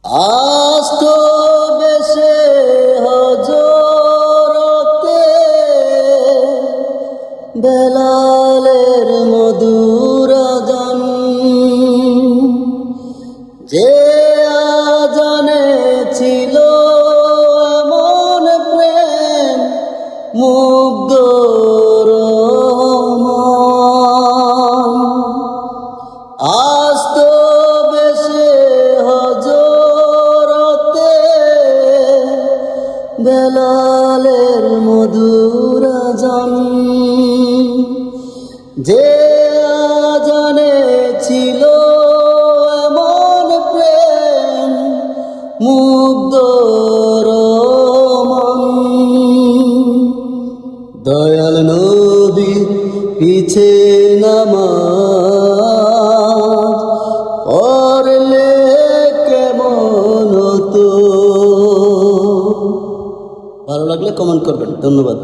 আস্ত বেশে হজরতে বেলালের মধুর আযান, যে আযানে ছিল এমন প্রেম মুগ্ধ রহমান। আস্ত বেশে হজরতে বেলালের মধুর আযান, যে আযানে ছিল এমন প্রেম মুগ্ধ রহমান। দয়াল নবীর পিছে নামাজ পড়লে কেমন হতো? ভালো লাগলে কমেন্ট করবেন। ধন্যবাদ।